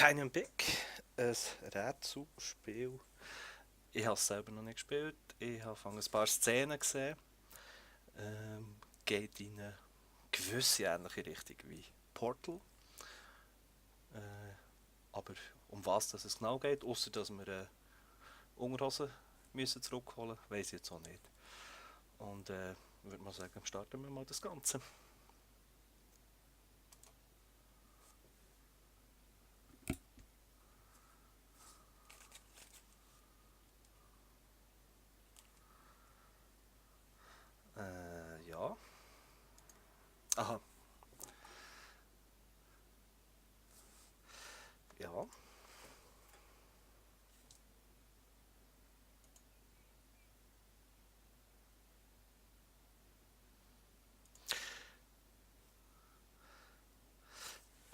Tiny and Big, ein Rätselspiel. Ich habe es selber noch nicht gespielt. Ich habe ein paar Szenen gesehen. Geht in eine gewisse ähnliche Richtung wie Portal. Aber um was das es genau geht, außer dass wir Unterhosen müssen zurückholen, weiß ich jetzt auch nicht. Und würde mal sagen, starten wir mal das Ganze. Ja. Aha, ja.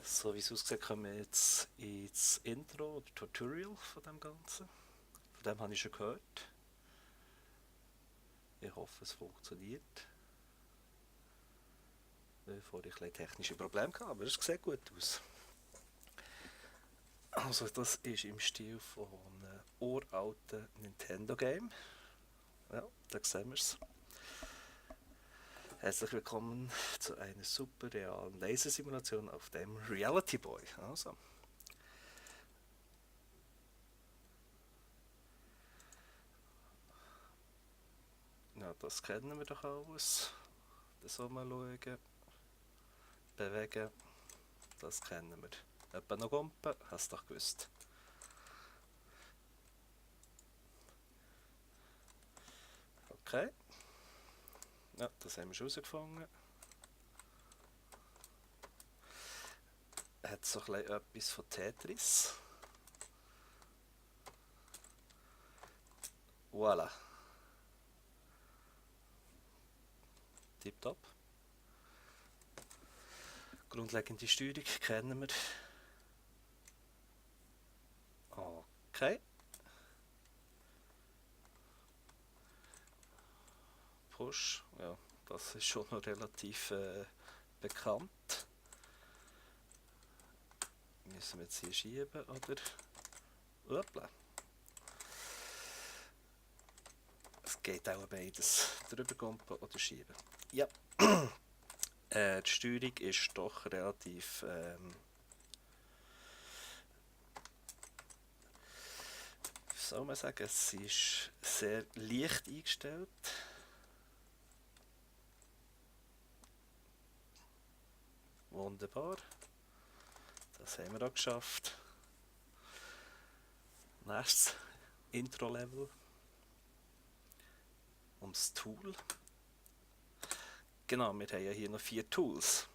So wie es aussieht, kommen wir jetzt ins Intro oder Tutorial von dem Ganzen. Von dem habe ich schon gehört. Ich hoffe, es funktioniert. Bevor ich ein technische Probleme hatte, aber es sieht gut aus. Also das ist im Stil von einem uralten Nintendo-Game. Ja, da sehen wir es. Herzlich willkommen zu einer super realen Lasersimulation auf dem Reality Boy. Also. Ja, das kennen wir doch alles. Das mal schauen. Bewegen. Das kennen wir. Etwa noch Gumpen, hast du doch gewusst. Okay. Ja, das haben wir schon herausgefunden. Hat so ein bisschen etwas von Tetris. Voilà. Tipptopp. Grundlegende Steuerung kennen wir. Okay. Push, ja, das ist schon noch relativ bekannt. Müssen wir jetzt hier schieben, oder? Hoppla. Es geht auch beides. Drüber gumpen oder schieben. Ja. Die Steuerung ist doch relativ wie soll man sagen, es ist sehr leicht eingestellt. Wunderbar. Das haben wir auch geschafft. Nächstes Intro-Level. Ums Tool. Genau, wir haben ja hier noch 4 Tools.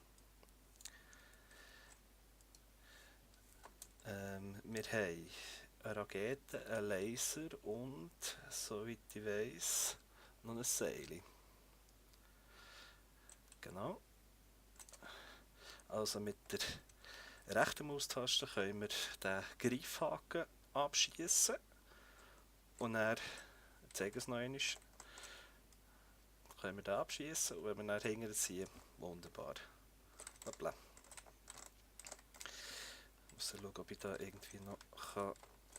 Wir haben eine Rakete, einen Laser und, soweit ich weiss, noch ein Seil. Genau. Also mit der rechten Maustaste können wir den Greifhaken abschießen. Und dann, ich zeige es noch einmal, können wir den abschießen und wenn wir dann hinten ziehen, wunderbar. Hoppla. Ich muss schauen, ob ich da irgendwie noch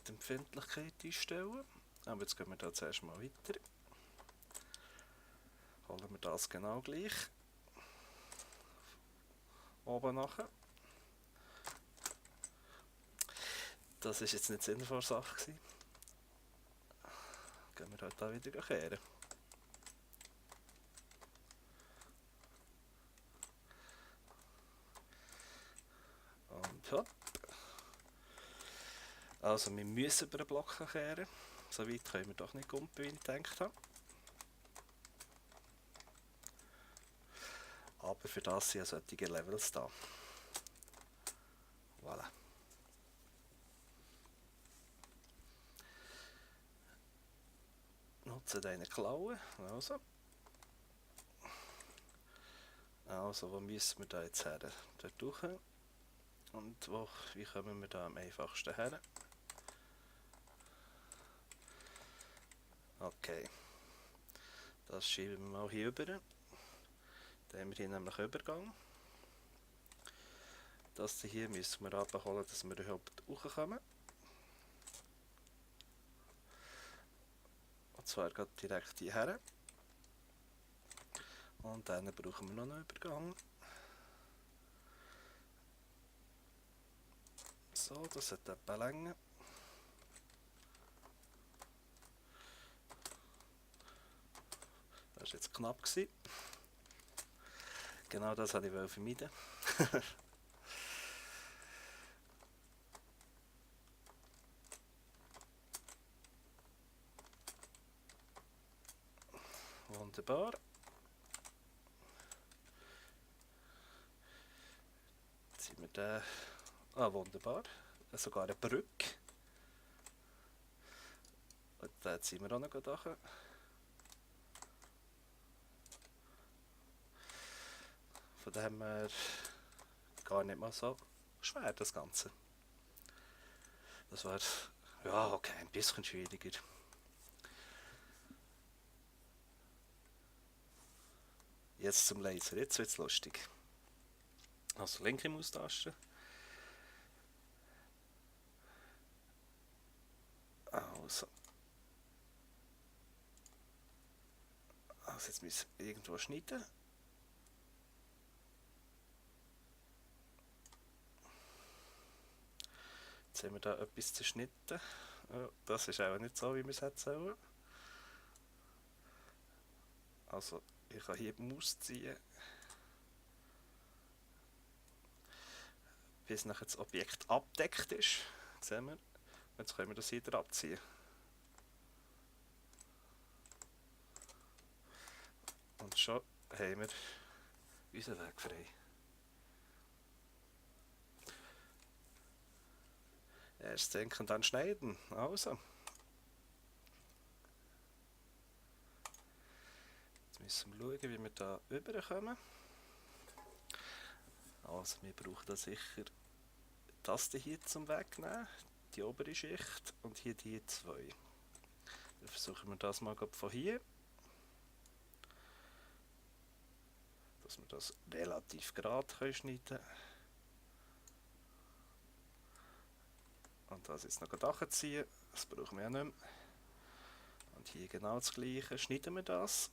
die Empfindlichkeit einstellen kann. Aber jetzt gehen wir da zuerst mal weiter. Holen wir das genau gleich. Oben nachher. Das war jetzt nicht Sinn der Sache. Gehen wir halt da wieder kehren. Und hopp. Also wir müssen über den Block kehren. So weit können wir doch nicht gumpen, wie ich gedacht habe. Aber für das sind ja solche Levels da. Voilà. Nutze deine Klaue. Also, wo müssen wir da jetzt her? Dort durch. Und wie kommen wir da am einfachsten her? Okay. Das schieben wir mal hier rüber. Dann haben wir hier nämlich Übergang. Das hier müssen wir abholen, dass wir überhaupt hochkommen. Und zwar gerade direkt hierher. Und dann brauchen wir noch einen Übergang. So, das hat etwa Länge. Das war jetzt knapp. Genau das wollte ich vermeiden. Wunderbar. Jetzt ziehen wir den. Ah, wunderbar. Sogar eine Brücke. Und den ziehen wir auch noch durch. Von dem her gar nicht mal so schwer, das Ganze. Das war ja okay, ein bisschen schwieriger. Jetzt zum Laser, jetzt wird es lustig. Also linke Maustaste. Also jetzt müssen wir irgendwo schneiden. Jetzt haben wir da etwas zerschnitten. Das ist auch nicht so, wie wir es hätten sollen. Also ich kann hier die Maus ziehen, bis nachher das Objekt abdeckt ist. Sehen wir. Jetzt können wir das wieder abziehen. Und schon haben wir unseren Weg frei. Erst denken, dann schneiden. Also. Jetzt müssen wir schauen, wie wir da rüberkommen. Also wir brauchen da sicher das hier zum Wegnehmen, die obere Schicht und hier die zwei. Dann versuchen wir das mal von hier. Dass wir das relativ gerade schneiden können. Und das jetzt noch nachziehen, das brauchen wir ja nicht mehr. Und hier genau das gleiche, schneiden wir das.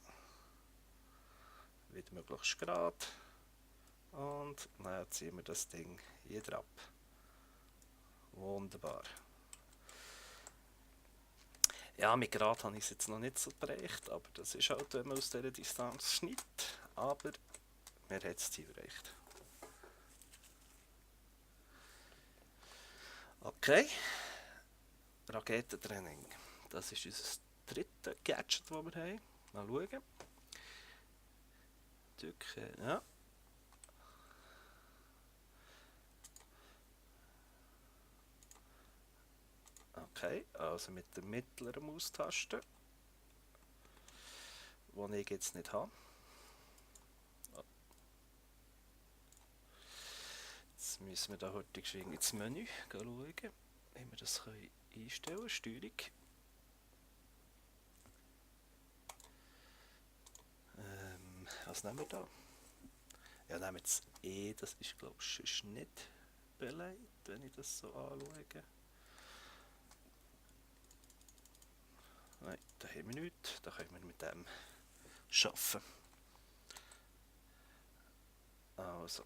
Wieder möglichst gerade. Und dann ziehen wir das Ding hier ab. Wunderbar. Ja, mit Grad habe ich es jetzt noch nicht so bereicht, aber das ist halt, wenn man aus dieser Distanz schneidet. Aber wir haben das Ziel erreicht. Okay, Raketentraining. Das ist unser drittes Gadget, das wir haben. Mal schauen. Drücken, ja. Okay, also mit der mittleren Maustaste, die ich jetzt nicht habe. Jetzt müssen wir da heute geschwind ins Menü schauen, wie wir das einstellen können. Steuerung. Was nehmen wir da? Ja, nehmen wir das E, das ist glaube ich nicht beleidigt, wenn ich das so anschaue. Nein, da haben wir nichts, da können wir mit dem arbeiten. Also.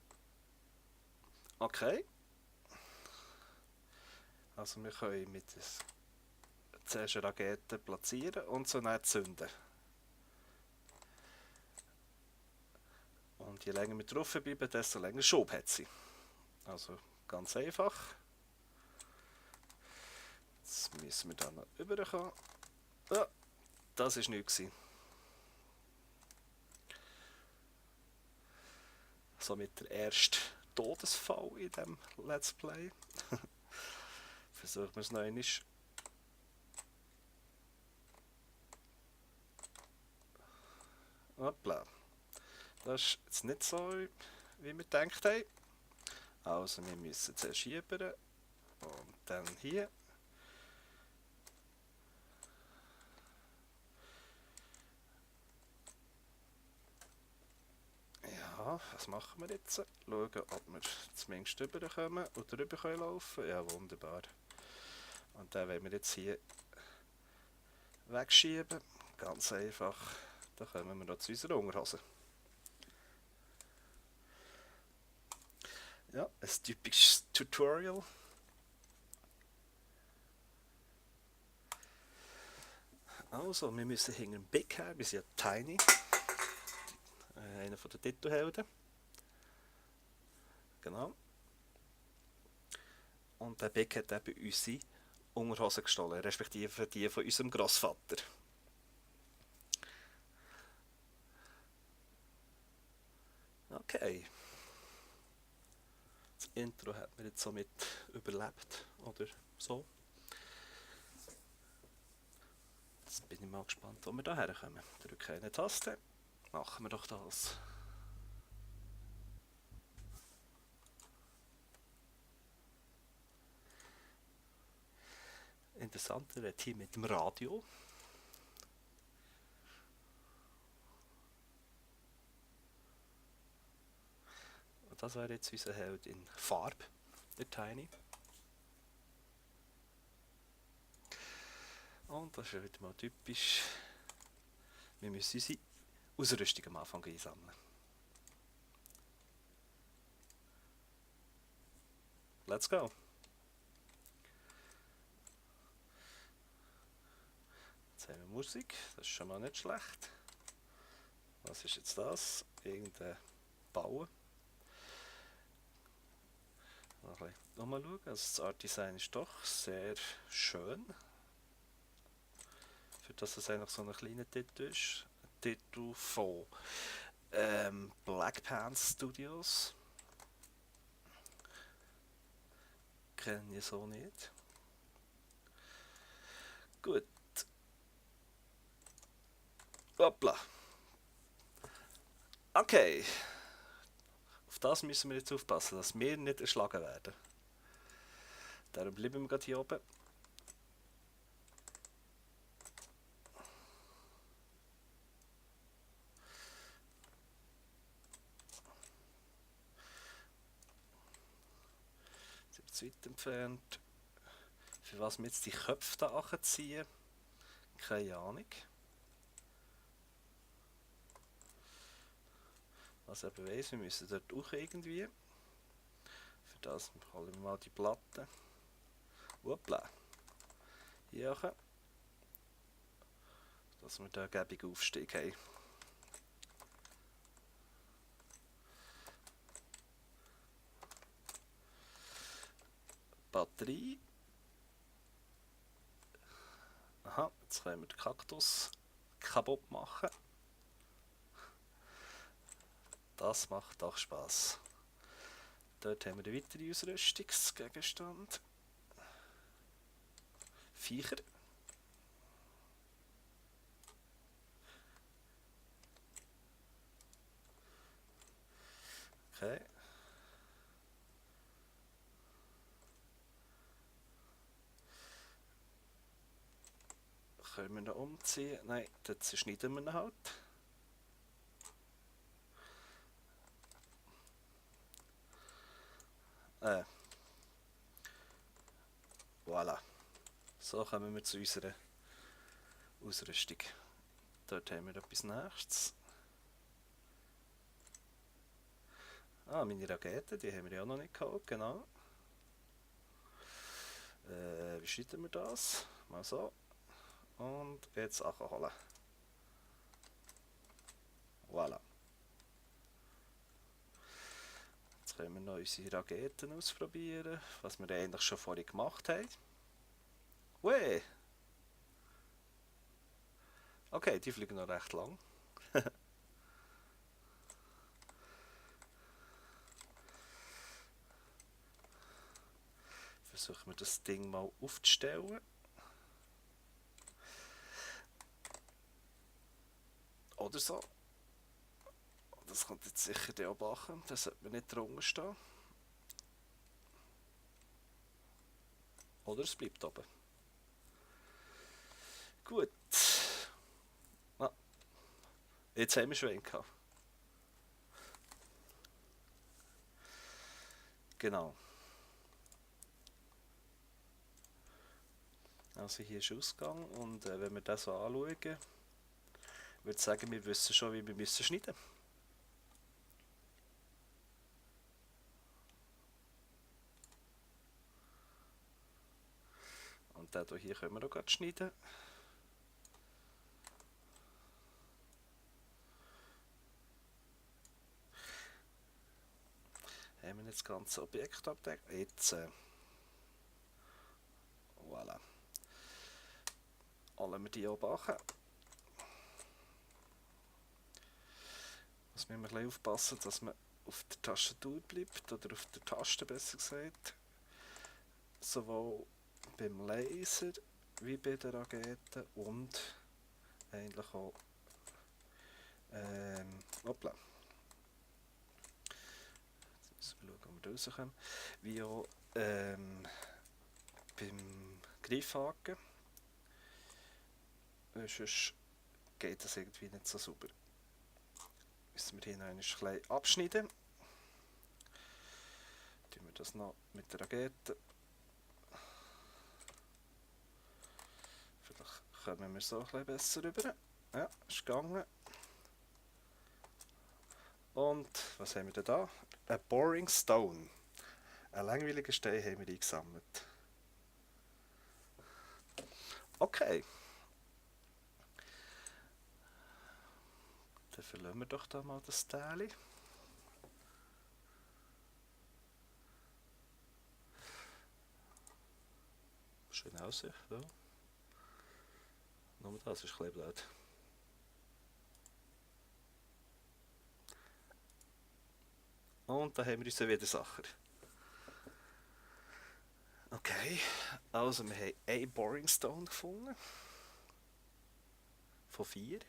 Okay. Also wir können mit zuerst eine Rakete platzieren und so dann zünden. Und je länger wir drauf bleiben, desto länger Schub hat sie. Also ganz einfach. Jetzt müssen wir dann noch rüberkommen. Ja, das war nichts. Somit der erste Todesfall in diesem Let's Play. Versuchen wir es noch einmal. Hoppla. Das ist jetzt nicht so, wie wir gedacht haben. Also wir müssen zuerst schieben und dann hier. Ja, Ja, was machen wir jetzt? Schauen, ob wir zumindest rüberkommen und drüber laufen können. Ja, wunderbar. Und dann wollen wir jetzt hier wegschieben. Ganz einfach. Da kommen wir noch zu unserer Unterhose. Ja, ein typisches Tutorial. Also, wir müssen hinter dem Big her, wir sind ja Tiny. Einer der Titelhelden. Genau. Und der Big hat eben unsere Unterhose gestohlen, respektive die von unserem Grossvater. Okay. Das Intro hat man jetzt somit überlebt, oder so. Jetzt bin ich mal gespannt, wo wir da herkommen. Drücke eine Taste, machen wir doch das. Interessant, er hat hier mit dem Radio. Und das wäre jetzt unser Held in Farbe, der Tiny. Und das ist wieder mal typisch. Wir müssen unsere Ausrüstung am Anfang einsammeln. Let's go! Jetzt haben wir Musik, das ist schon mal nicht schlecht. Was ist jetzt das? Irgendein Bauen. Nochmal schauen, also das Art Design ist doch sehr schön. Für das es eigentlich so ein kleiner Titel ist. Ein Titel von Black Pants Studios. Kenne ich so nicht. Gut. Hoppla. Okay. Auf das müssen wir jetzt aufpassen, dass wir nicht erschlagen werden. Darum bleiben wir gerade hier oben. Sind wir zu weit entfernt. Für was wir jetzt die Köpfe da anziehen, keine Ahnung. Was ich aber weiss, wir müssen dort auch irgendwie. Für das holen wir mal die Platte. Hoppla. Hier auch. Dass wir da einen gäbigen Aufstieg haben. Batterie. Aha, jetzt können wir den Kaktus kaputt machen. Das macht doch Spaß. Dort haben wir einen weiteren Ausrüstungsgegenstand. Viecher. Okay. Können wir noch umziehen? Nein, dort zerschneiden wir ihn halt. Voilà. So kommen wir zu unserer Ausrüstung. Dort haben wir etwas Nächstes. Ah, meine Raketen, die haben wir ja auch noch nicht geholt, genau. Wie schneiden wir das? Mal so. Und jetzt Sachen holen. Voilà. Jetzt können wir noch unsere Raketen ausprobieren, was wir eigentlich schon vorhin gemacht haben. Ui! Okay, die fliegen noch recht lang. Versuchen wir das Ding mal aufzustellen. Oder so. Das kommt jetzt sicher der auch machen. Da sollte man nicht drunter stehen. Oder es bleibt oben. Gut. Ah. Jetzt haben wir schon einen gehabt. Genau. Also hier ist Ausgang und wenn wir das so anschauen, würde ich sagen, wir wissen schon, wie wir müssen schneiden. Und den hier können wir noch gerade schneiden. Haben wir jetzt das ganze Objekt abgedeckt. Jetzt, voilà. Holen wir die oben an. Muss man immer ein bisschen aufpassen, dass man auf der Tastatur bleibt, oder auf der Taste besser gesagt. Sowohl beim Laser wie bei der Rakete und eigentlich auch hoppla. Jetzt müssen wir schauen, ob wir da rauskommen. Wie auch beim Greifhaken. Sonst geht das irgendwie nicht so sauber. Müssen wir hier noch ein bisschen abschneiden. Tun wir das noch mit der Rakete. Vielleicht kommen wir so ein bisschen besser rüber. Ja, ist gegangen. Und was haben wir denn da? Ein Boring Stone. Einen langweiligen Stein haben wir eingesammelt. Okay. Dann verlassen wir doch da mal das Teil. Schöne Aussicht, ja. Nur das ist ein bisschen blöd. Und da haben wir unseren Widersacher. Okay, also wir haben einen Boring Stone gefunden. Von 4.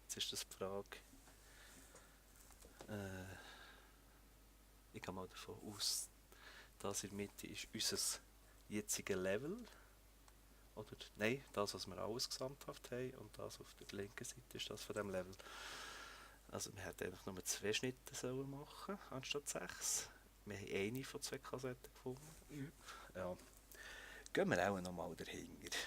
Jetzt ist das die Frage. Ich gehe mal davon aus, das in der Mitte ist unser jetziges Level. Oder nein, das, was wir alles gesamthaft haben. Und das auf der linken Seite ist das von diesem Level. Also wir hätten eigentlich nur 2 Schnitte sollen machen, anstatt 6. Wir haben eine von 2 Kassetten gefunden. Ja. Gehen wir auch nochmal dahinter.